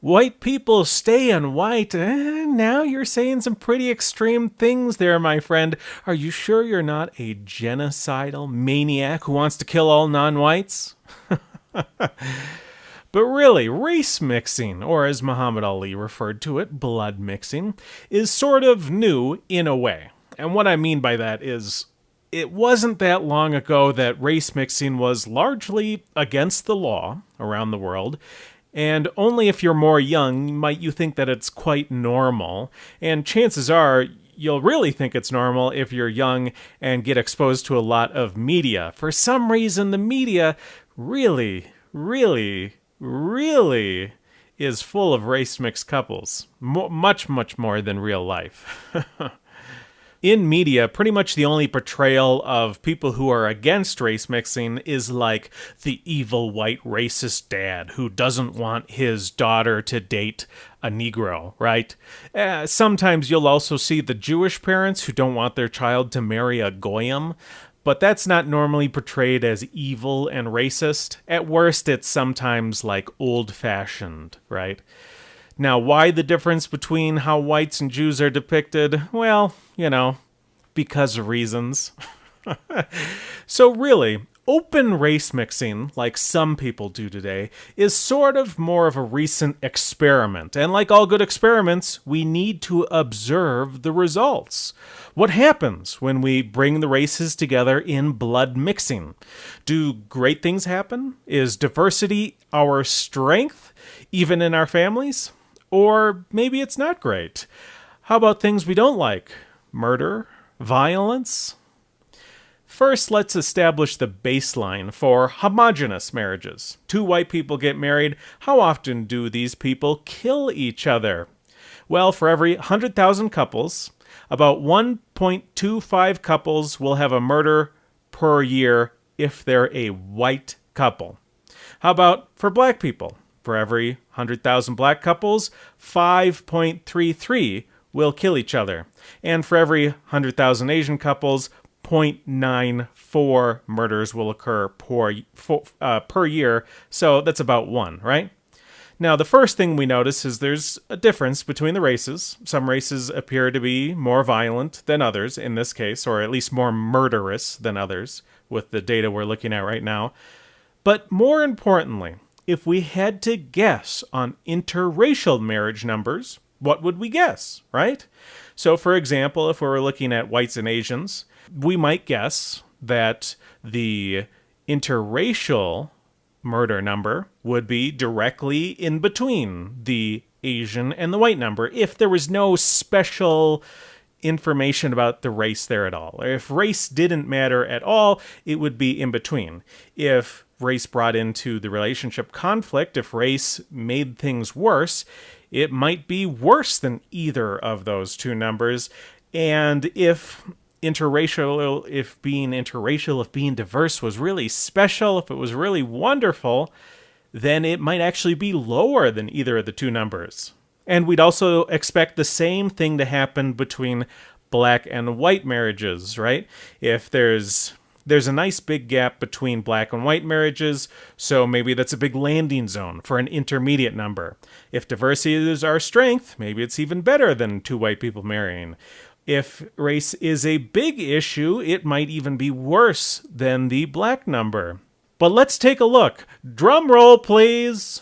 White people staying white. Now you're saying some pretty extreme things there, my friend. Are you sure you're not a genocidal maniac who wants to kill all non-whites? But really, race mixing, or as Muhammad Ali referred to it, blood mixing, is sort of new in a way. And what I mean by that is, it wasn't that long ago that race mixing was largely against the law around the world, and only if you're more young might you think that it's quite normal, and chances are you'll really think it's normal if you're young and get exposed to a lot of media. For some reason, the media really is full of race-mixed couples. Much more than real life. In media, pretty much the only portrayal of people who are against race mixing is like the evil white racist dad who doesn't want his daughter to date a Negro, right? Sometimes you'll also see the Jewish parents who don't want their child to marry a Goyim, but that's not normally portrayed as evil and racist. At worst, it's sometimes like old-fashioned, right? Now, why the difference between how whites and Jews are depicted? Well, because of reasons. So really, open race mixing, like some people do today, is sort of more of a recent experiment. And like all good experiments, we need to observe the results. What happens when we bring the races together in blood mixing? Do great things happen? Is diversity our strength, even in our families? Or maybe it's not great. How about things we don't like? Murder? Violence? First, let's establish the baseline for homogeneous marriages. Two white people get married. How often do these people kill each other? Well, for every 100,000 couples, about 1.25 couples will have a murder per year if they're a white couple. How about for black people? For every 100,000 black couples, 5.33 will kill each other. And for every 100,000 Asian couples, 0.94 murders will occur per year. So that's about 1, right? Now, the first thing we notice is there's a difference between the races. Some races appear to be more violent than others in this case, or at least more murderous than others with the data we're looking at right now. But more importantly, if we had to guess on interracial marriage numbers, what would we guess, right? So, for example, if we were looking at whites and Asians, we might guess that the interracial murder number would be directly in between the Asian and the white number if there was no special information about the race there at all. Or if race didn't matter at all, it would be in between. If race brought into the relationship conflict, if race made things worse, it might be worse than either of those two numbers. And if being interracial, if being diverse was really special, if it was really wonderful, then it might actually be lower than either of the two numbers. And we'd also expect the same thing to happen between black and white marriages, right? If there's a nice big gap between black and white marriages, so maybe that's a big landing zone for an intermediate number. If diversity is our strength, maybe it's even better than two white people marrying. If race is a big issue, it might even be worse than the black number. But let's take a look. Drum roll, please.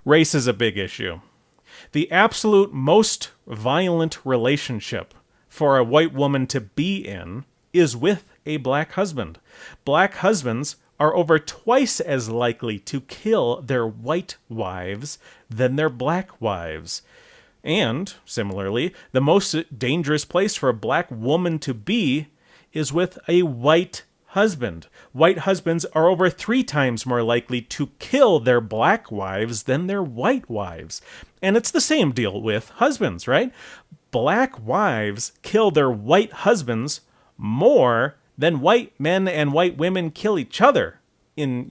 Race is a big issue. The absolute most violent relationship for a white woman to be in is with a black husband. Black husbands are over twice as likely to kill their white wives than their black wives. And, similarly, the most dangerous place for a black woman to be is with a white husband. White husbands are over 3 times more likely to kill their black wives than their white wives. And it's the same deal with husbands, right? Black wives kill their white husbands more than white men and white women kill each other in,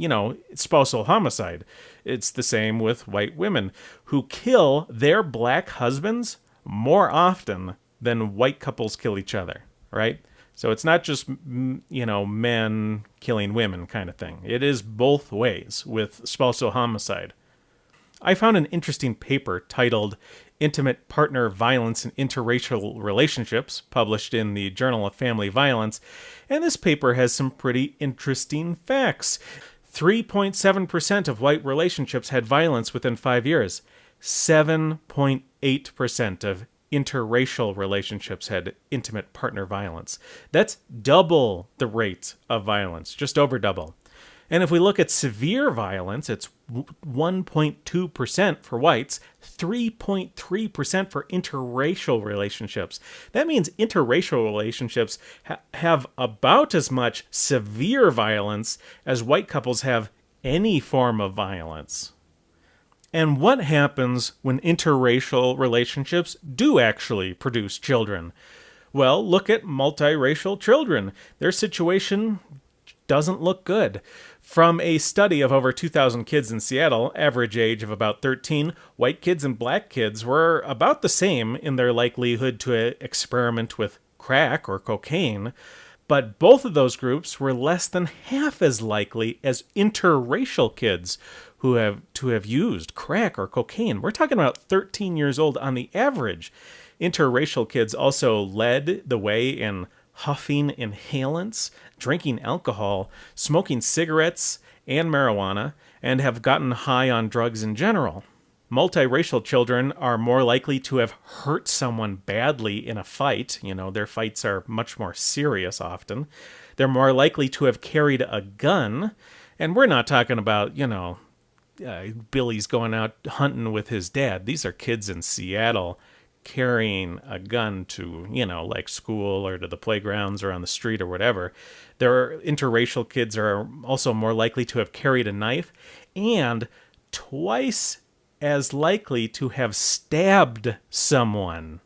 spousal homicide. It's the same with white women who kill their black husbands more often than white couples kill each other, right? So it's not just, men killing women kind of thing. It is both ways with spousal homicide. I found an interesting paper titled Intimate Partner Violence in Interracial Relationships, published in the Journal of Family Violence, and this paper has some pretty interesting facts. 3.7% of white relationships had violence within 5 years. 7.8% of interracial relationships had intimate partner violence. That's double the rate of violence, just over double. And if we look at severe violence, it's 1.2% for whites, 3.3% for interracial relationships. That means interracial relationships have about as much severe violence as white couples have any form of violence. And what happens when interracial relationships do actually produce children? Well, look at multiracial children. Their situation doesn't look good. From a study of over 2,000 kids in Seattle, average age of about 13, white kids and black kids were about the same in their likelihood to experiment with crack or cocaine, but both of those groups were less than half as likely as interracial kids who have used crack or cocaine. We're talking about 13 years old on the average. Interracial kids also led the way in huffing inhalants, drinking alcohol, smoking cigarettes and marijuana, and have gotten high on drugs in general. Multiracial children are more likely to have hurt someone badly in a fight. Their fights are much more serious often. They're more likely to have carried a gun. And we're not talking about, Billy's going out hunting with his dad. These are kids in Seattle carrying a gun to, like school or to the playgrounds or on the street or whatever. Interracial kids are also more likely to have carried a knife and twice as likely to have stabbed someone.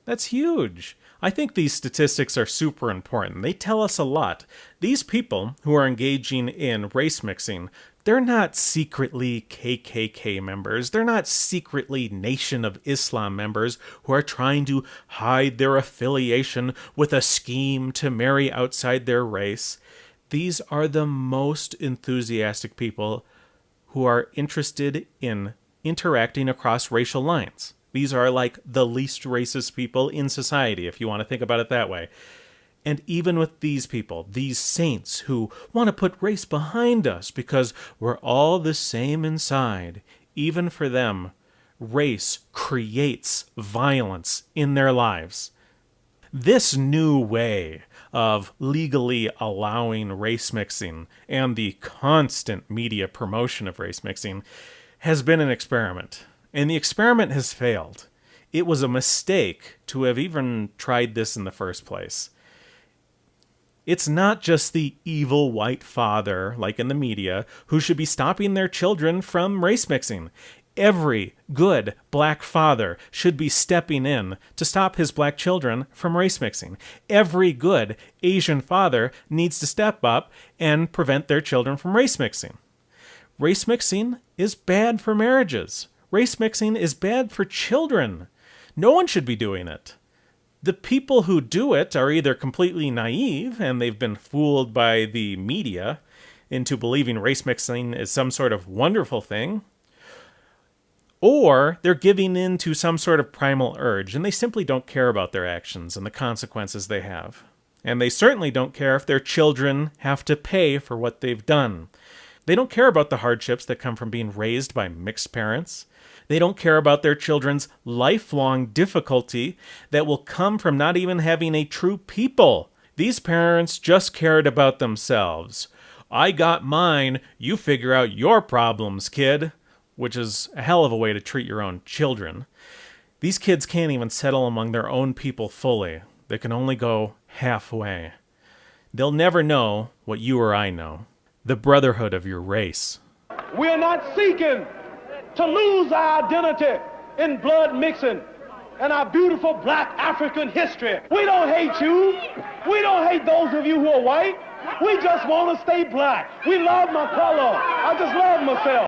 That's huge. I think these statistics are super important. They tell us a lot. These people who are engaging in race mixing, they're not secretly KKK members. They're not secretly Nation of Islam members who are trying to hide their affiliation with a scheme to marry outside their race. These are the most enthusiastic people who are interested in interacting across racial lines. These are like the least racist people in society, if you want to think about it that way. And even with these people, these saints who want to put race behind us because we're all the same inside, even for them, race creates violence in their lives. This new way of legally allowing race mixing and the constant media promotion of race mixing has been an experiment. And the experiment has failed. It was a mistake to have even tried this in the first place. It's not just the evil white father, like in the media, who should be stopping their children from race mixing. Every good black father should be stepping in to stop his black children from race mixing. Every good Asian father needs to step up and prevent their children from race mixing. Race mixing is bad for marriages. Race mixing is bad for children. No one should be doing it. The people who do it are either completely naive and they've been fooled by the media into believing race mixing is some sort of wonderful thing, or they're giving in to some sort of primal urge and they simply don't care about their actions and the consequences they have. And they certainly don't care if their children have to pay for what they've done. They don't care about the hardships that come from being raised by mixed parents. They don't care about their children's lifelong difficulty that will come from not even having a true people. These parents just cared about themselves. I got mine, you figure out your problems, kid. Which is a hell of a way to treat your own children. These kids can't even settle among their own people fully. They can only go halfway. They'll never know what you or I know. The brotherhood of your race. We're not seeking to lose our identity in blood mixing and our beautiful black African history. We don't hate you. We don't hate those of you who are white. We just want to stay black. We love my color. I just love myself.